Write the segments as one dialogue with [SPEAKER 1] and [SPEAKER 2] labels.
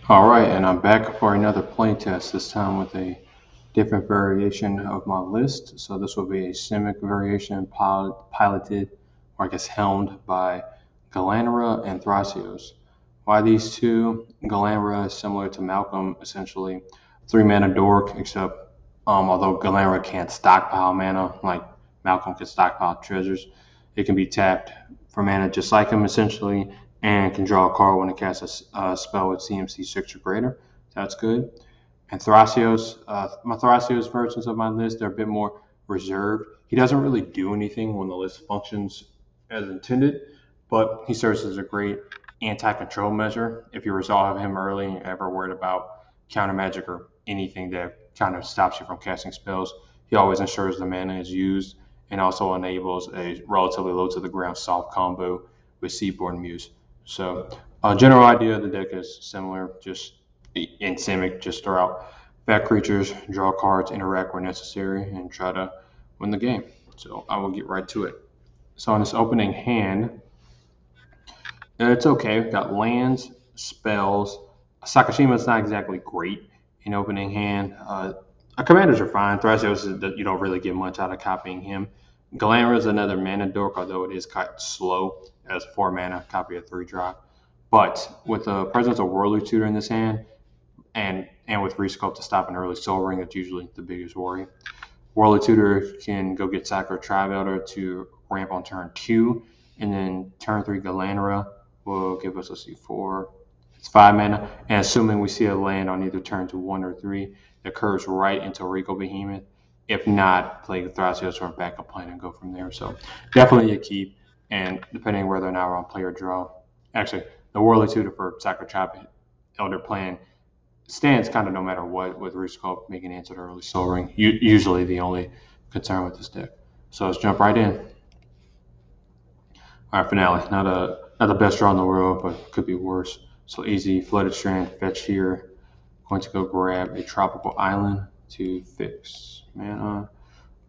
[SPEAKER 1] All right, and I'm back for another playtest, this time with a different variation of my list. So this will be a Simic variation piloted, or I guess helmed by Gilanra and Thrasios. Why these two? Gilanra is similar to Malcolm, essentially three mana dork, except although Gilanra can't stockpile mana like Malcolm can stockpile treasures, it can be tapped for mana just like him essentially, and can draw a card when it casts a spell with CMC 6 or greater. That's good. And Thrasios, my Thrasios versions of my list are a bit more reserved. He doesn't really do anything when the list functions as intended, but he serves as a great anti-control measure. If you resolve him early and you're ever worried about counter magic or anything that kind of stops you from casting spells, he always ensures the mana is used and also enables a relatively low to the ground soft combo with Seaborn Muse. So, general idea of the deck is similar, just in Simic, just throw out fat creatures, draw cards, interact where necessary, and try to win the game. So I will get right to it. So on this opening hand, it's okay. We've got lands, spells. Sakashima's not exactly great in opening hand. Commanders are fine. Thrasios, you don't really get much out of copying him. Gilanra is another mana dork, although it is kind of slow as 4 mana, copy a 3 drop. But with the presence of Whirly Tutor in this hand, and with Resculpt to stop an early Soul Ring, that's usually the biggest worry. Whirly Tutor can go get Sacro Tribe Elder to ramp on turn 2, and then turn 3 Gilanra will give us, let's see, 4. It's 5 mana, and assuming we see a land on either turn to 1 or 3, that curves right into Regal Behemoth. If not, play the Thrasios or a backup plan and go from there. So definitely a keep, and depending whether or not we're on play or draw. Actually, the Whirly Tutor for Sacro Tribe Elder plan stands kind of no matter what, with Resculpt making answer to early Soul Ring. Usually the only concern with this deck. So let's jump right in. All right, finale. Not the best draw in the world, but could be worse. So easy. Flooded Strand, fetch here. Going to go grab a tropical island to fix mana.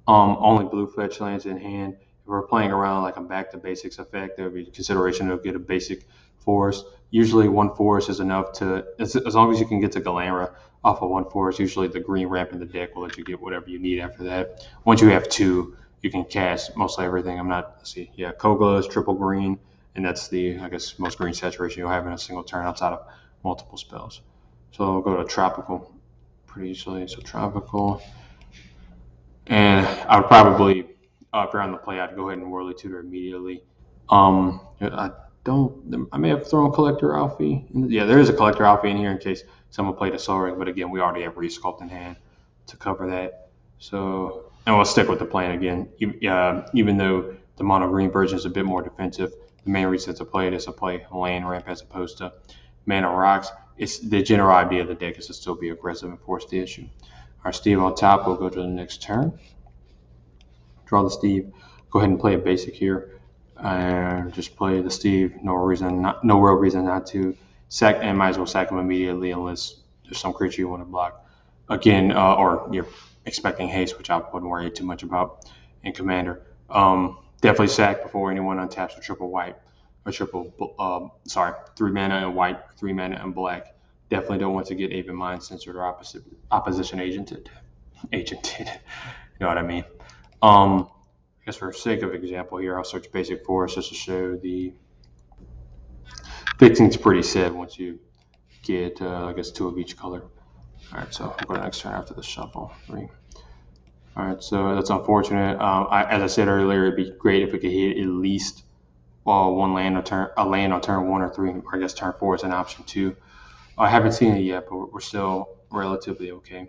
[SPEAKER 1] Only blue fetch lands in hand. If we're playing around like a back to basics effect, there would be consideration to get a basic forest. Usually one forest is enough to, as long as you can get to Gilanra off of one forest, usually the green ramp in the deck will let you get whatever you need after that. Once you have 2, you can cast mostly everything. Let's see, yeah, Kogla is triple green, and that's the, I guess, most green saturation you'll have in a single turn outside of multiple spells. So I'll go to tropical pretty easily. So tropical. And I would probably, if you're on the play, I'd go ahead and Whirly Tutor immediately. I may have thrown Collector Alfie. Yeah, there is a Collector Alfie in here in case someone played a Soul Ring, but again, we already have Resculpt in hand to cover that. So, and we'll stick with the plan again. Even though the mono green version is a bit more defensive, the main reason to play it is to play land ramp as opposed to mana rocks. It's the general idea of the deck is to still be aggressive and force the issue. Our Steve on top will go to the next turn. Draw the Steve. Go ahead and play a basic here. And just play the Steve. No real reason not to sack, and might as well sack him immediately unless there's some creature you want to block. Again, or you're expecting haste, which I wouldn't worry too much about in Commander. Definitely sack before anyone untaps a triple white or 3 mana and white, 3 mana and black. Definitely don't want to get Aven Mind censored or opposition agented. You know what I mean? I guess for sake of example here, I'll search basic forest just to show the fixing's pretty set once you get, I guess, 2 of each color. All right, so I'll go to the next turn after the shuffle. 3. All right, so that's unfortunate. As I said earlier, it'd be great if we could hit at least a land on turn 1 or 3, or I guess turn 4 is an option too. I haven't seen it yet, but we're still relatively okay.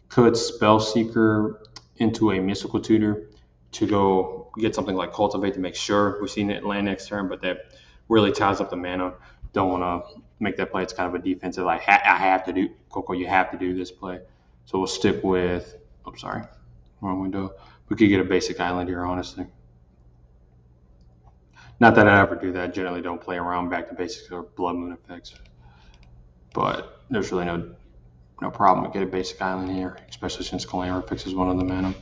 [SPEAKER 1] Could Spellseeker into a Mystical Tutor to go get something like Cultivate to make sure we've seen it land next turn, but that really ties up the mana. Don't want to make that play. It's kind of a defensive, like, I have to do, Coco, you have to do this play. So we'll stick with, wrong window. We could get a basic island here, honestly. Not that I ever do that. Generally don't play around back to basics or Blood Moon effects. But there's really no problem with get a basic island here, especially since Gilanra fixes one of the mana.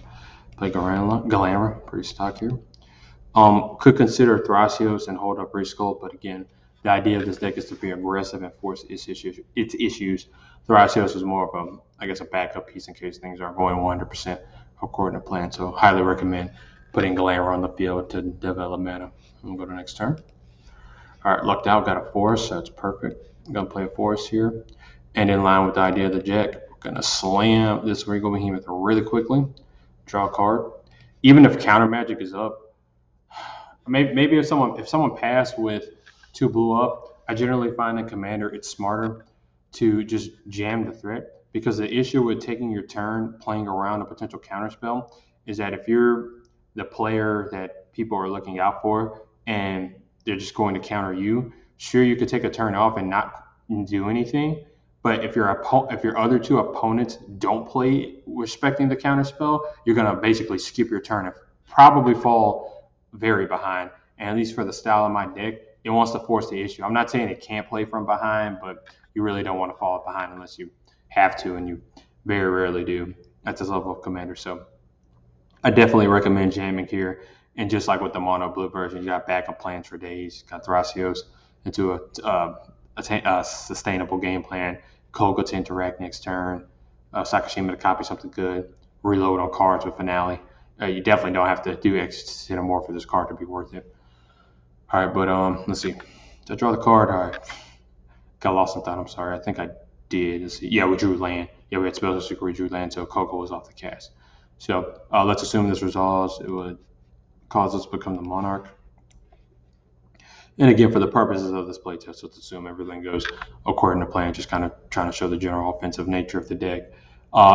[SPEAKER 1] Play Gilanra, pretty stock here. Could consider Thrasios and hold up Resculpt, but again, The idea of this deck is to be aggressive and force its issues. Thrasios is more of a backup piece in case things aren't going 100% according to plan. So highly recommend putting Gilanra on the field to develop mana. We'll go to the next turn. All right, lucked out, got a forest, so that's perfect. I'm gonna play a forest here. And in line with the idea of the Jack, we're gonna slam this Regal Behemoth really quickly, draw a card. Even if counter magic is up, maybe if someone passed with 2 blue up, I generally find in Commander it's smarter to just jam the threat, because the issue with taking your turn playing around a potential counter spell is that if you're the player that people are looking out for and they're just going to counter you, sure, you could take a turn off and not do anything. But if your other 2 opponents don't play respecting the counter spell, you're gonna basically skip your turn and probably fall very behind. And at least for the style of my deck, it wants to force the issue. I'm not saying it can't play from behind, but you really don't want to fall behind unless you have to, and you very rarely do at this level of Commander. So I definitely recommend jamming here. And just like with the mono blue version, you got backup plans for days. Got Thrasios into a sustainable game plan. Koga to interact next turn. Sakashima to copy something good. Reload on cards with Finale. You definitely don't have to do X more for this card to be worth it. All right, but let's see. Did I draw the card? All right. Got lost in thought. I'm sorry. I think I did. Let's see. Yeah, we drew land. Yeah, we had spells to we drew land, so Coco was off the cast. So let's assume this resolves. It would cause us to become the Monarch. And again, for the purposes of this playtest, let's assume everything goes according to plan, just kind of trying to show the general offensive nature of the deck.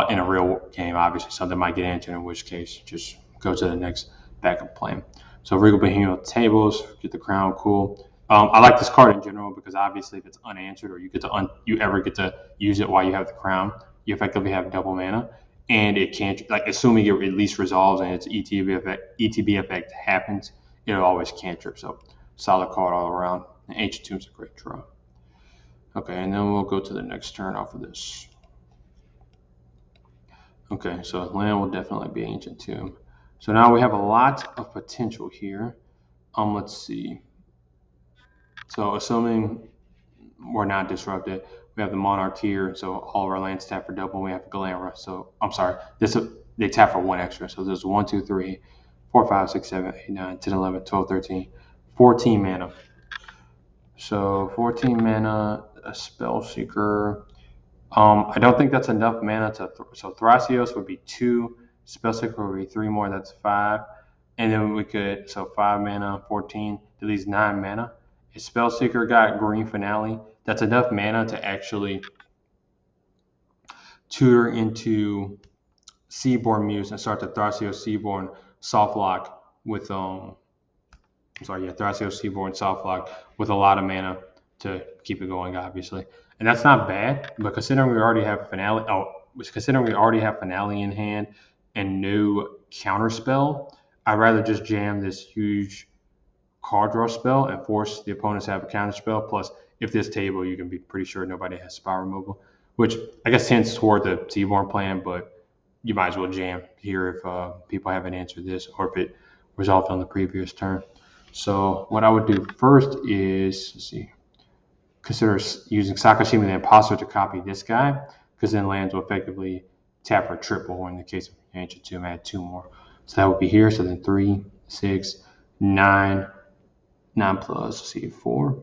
[SPEAKER 1] In a real game, obviously, something might get into, in which case, just go to the next backup plan. So Regal Behemoth tables, get the crown, cool. I like this card in general because obviously if it's unanswered or you ever get to use it while you have the crown, you effectively have double mana. And it can't, like, assuming it at least resolves and its ETB effect happens, it'll always cantrip. So solid card all around. And Ancient Tomb's a great draw. Okay, and then we'll go to the next turn off of this. Okay, so land will definitely be Ancient Tomb. So now we have a lot of potential here. Let's see. So assuming we're not disrupted, we have the Monarch here, so all of our lands tap for double. We have Gilanra. So I'm sorry, they tap for 1 extra. So there's 1, 2, 3, 4, 5, 6, 7, 8, 9, 10, 11, 12, 13, 14 mana. So 14 mana, a Spell Seeker. I don't think that's enough mana so Thrasios would be 2, Spell Seeker would be 3 more, that's 5. And then we could, so 5 mana, 14, that leaves 9 mana. If Spell Seeker got Green Finale, that's enough mana to actually tutor into Seaborn Muse and start the Thrasios Seaborn soft lock with Thrasios Seaborn soft lock with a lot of mana to keep it going, obviously. And that's not bad, but considering we already have Finale in hand and no counter spell, I'd rather just jam this huge card draw spell and force the opponents to have a counter spell. Plus, if this table, you can be pretty sure nobody has spell removal, which I guess tends toward the Seaborn plan, but you might as well jam here if people haven't answered this or if it resolved on the previous turn. So what I would do first is, let's see, consider using Sakashima the Imposter to copy this guy, because then lands will effectively tap for triple, or in the case of Ancient Tomb, add 2 more. So that would be here. So then 3, 6, 9, 9 plus, let's see, 4.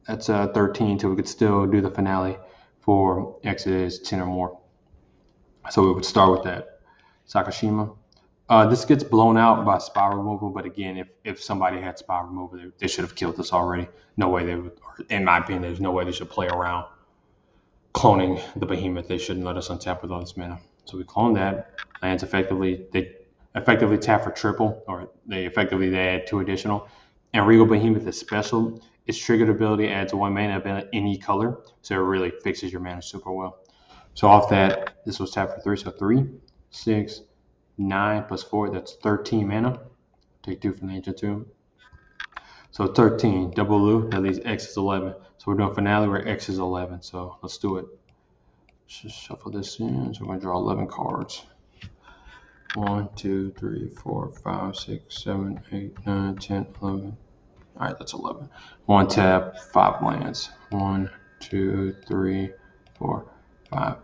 [SPEAKER 1] That's 13, so we could still do the Finale for Exodus 10 or more. So we would start with that. Sakashima. This gets blown out by spell removal, but again, if somebody had spell removal, they should have killed this already. No way they would, in my opinion, there's no way they should play around cloning the Behemoth. They shouldn't let us untap with all this mana. So we clone that. Lands they effectively tap for triple, or they add 2 additional. And Regal Behemoth is special. Its triggered ability adds 1 mana of any color, so it really fixes your mana super well. So off that, this was tapped for 3, so 3, 6, 9 plus 4, that's 13 mana. Take 2 from the Ancient Tomb. So 13, double blue, that leaves X is 11. So we're doing Finale where X is 11, so let's do it. Just shuffle this in, so we're going to draw 11 cards. 1, 2, 3, 4, 5, 6, 7, 8, 9, 10, 11. All right, that's 11. One tap, 5 lands. 1, 2, 3, 4, 5.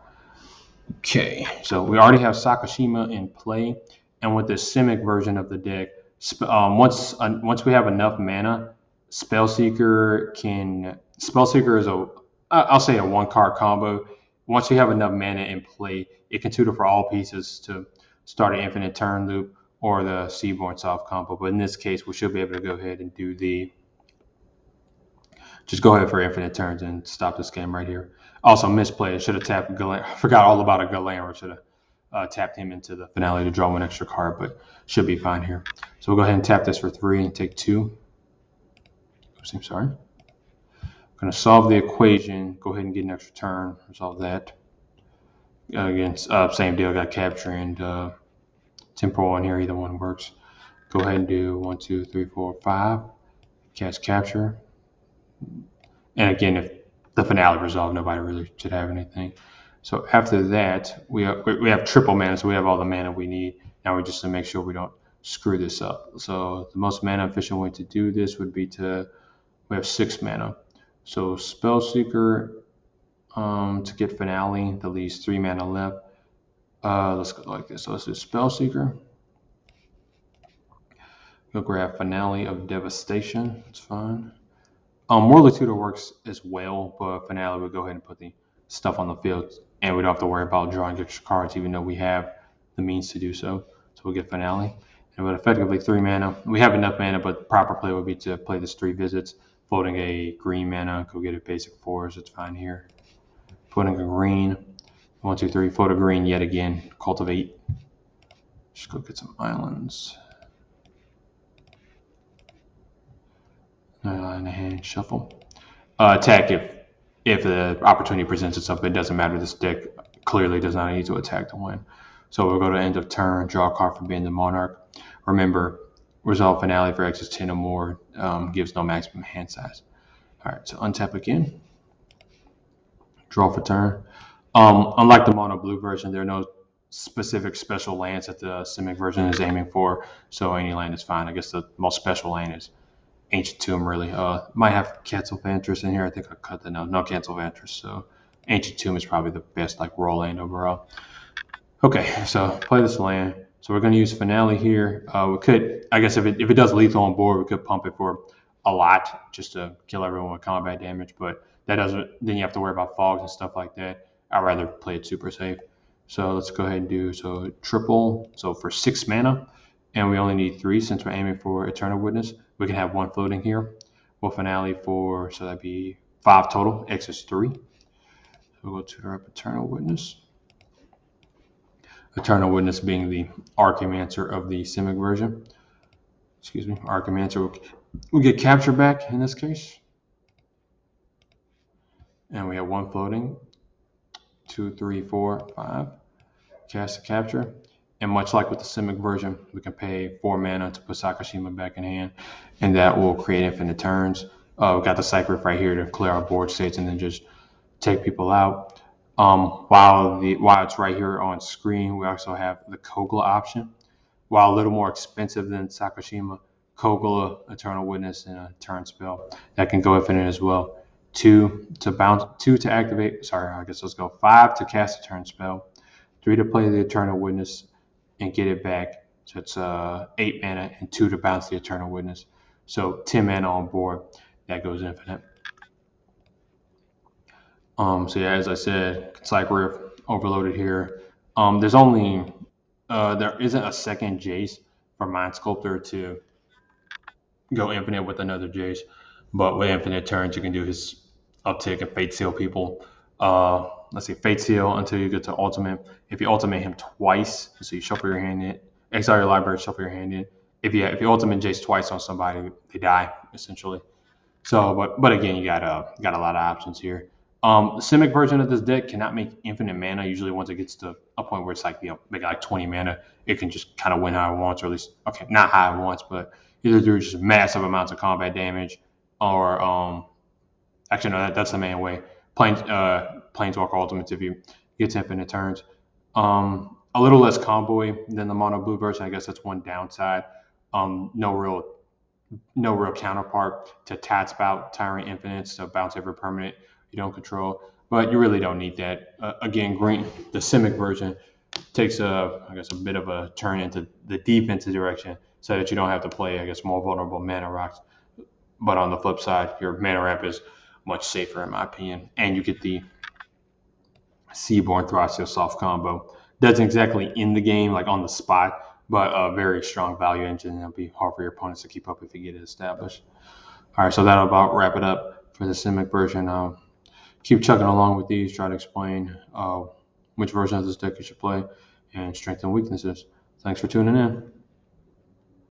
[SPEAKER 1] Okay, so we already have Sakashima in play, and with the Simic version of the deck, once we have enough mana, Spellseeker is I'll say a 1 card combo. Once you have enough mana in play, it can tutor for all pieces to start an infinite turn loop or the Seaborn soft combo. But in this case, we should be able to go ahead and just go ahead for infinite turns and stop this game right here. Also, misplayed. Should have tapped Gilanra. Forgot all about a Gilanra. Should have tapped him into the finale to draw 1 extra card, but should be fine here. So we'll go ahead and tap this for 3 and take 2. Oops, I'm sorry. Going to solve the equation. Go ahead and get an extra turn. Resolve that. Again, same deal. Got capture and temporal in here. Either one works. Go ahead and do 1, 2, 3, 4, 5. Cast capture. And again, if the finale resolved, nobody really should have anything. So after that, we have triple mana, so we have all the mana we need. Now we just to make sure we don't screw this up. So the most mana efficient way to do this would be we have 6 mana. So Spellseeker to get finale, that leaves 3 mana left. Let's go like this. So let's do Spellseeker. We'll grab Finale of Devastation. It's fine. Morley Tutor works as well, but finale we'll go ahead and put the stuff on the field, and we don't have to worry about drawing extra cards, even though we have the means to do so. So we'll get finale, and with effectively 3 mana, we have enough mana, but proper play would be to play this 3 visits, floating a green mana, go get a basic 4s. It's fine here. Floating a green, 1, 2, 3, float a green yet again. Cultivate. Just go get some islands. In the hand, shuffle. Attack if the opportunity presents itself. It doesn't matter. This deck clearly does not need to attack to win. So we'll go to end of turn, draw a card for being the Monarch. Remember, resolve finale for X is 10 or more, gives no maximum hand size. All right, so untap again. Draw for turn. Unlike the mono blue version, there are no specific special lands that the Simic version is aiming for, so any land is fine. I guess the most special land is Ancient Tomb, really. Might have Cancel Vantress in here. I think I cut that out. No Cancel Vantress, so Ancient Tomb is probably the best raw land overall. Okay, so play this land. So we're going to use Finale here. We could, I guess, if it does lethal on board, we could pump it for a lot just to kill everyone with combat damage. But that doesn't. Then you have to worry about fogs and stuff like that. I'd rather play it super safe. So let's go ahead and do triple. So for 6 mana, and we only need 3 since we're aiming for Eternal Witness. We can have 1 floating here. We'll finale for, so that'd be 5 total. X is 3. So we'll go tutor up Eternal Witness. Eternal Witness being the Archimancer of the Simic version. Excuse me, Archimancer. We'll get capture back in this case. And we have 1 floating. 2, 3, 4, 5. Cast a capture. And much like with the Simic version, we can pay 4 mana to put Sakashima back in hand, and that will create infinite turns. We've got the Cypher right here to clear our board states and then just take people out. While it's right here on screen, we also have the Kogla option. While a little more expensive than Sakashima, Kogla, Eternal Witness, and a turn spell that can go infinite as well. 2 to activate. Sorry, I guess let's go 5 to cast a turn spell. 3 to play the Eternal Witness and get it back. So it's 8 mana and 2 to bounce the Eternal Witness. So 10 mana on board. That goes infinite. So yeah, as I said, Cypher overloaded here. There's only there isn't a second Jace for Mind Sculptor to go infinite with another Jace, but with infinite turns you can do his uptick and Fate Seal people. Let's see, Fate Seal until you get to ultimate. If you ultimate him twice, so you shuffle your hand in, exile your library, shuffle your hand in. If you ultimate Jace twice on somebody, they die essentially. So, but again, you got a lot of options here. The Simic version of this deck cannot make infinite mana. Usually, once it gets to a point where it's make like 20 mana, it can just kind of win how it wants, or at least not how it wants, but either do just massive amounts of combat damage, or actually no, that's the main way. Planeswalker Ultimates if you get to infinite turns. A little less combo-y than the mono blue version. I guess that's one downside. No real no real counterpart to Tat Spout, Tyrant Infinites, so bounce every permanent you don't control. But you really don't need that. Again, green, the Simic version takes I guess a bit of a turn into the defensive direction so that you don't have to play, I guess, more vulnerable mana rocks. But on the flip side, your mana ramp is much safer in my opinion, and you get the Seaborn Thrasios soft combo. Doesn't exactly in the game, like on the spot, but a very strong value engine. It'll be hard for your opponents to keep up if you get it established. All right, so that'll about wrap it up for the Simic version. Keep chugging along with these, try to explain which version of this deck you should play, and strengths and weaknesses. Thanks for tuning in.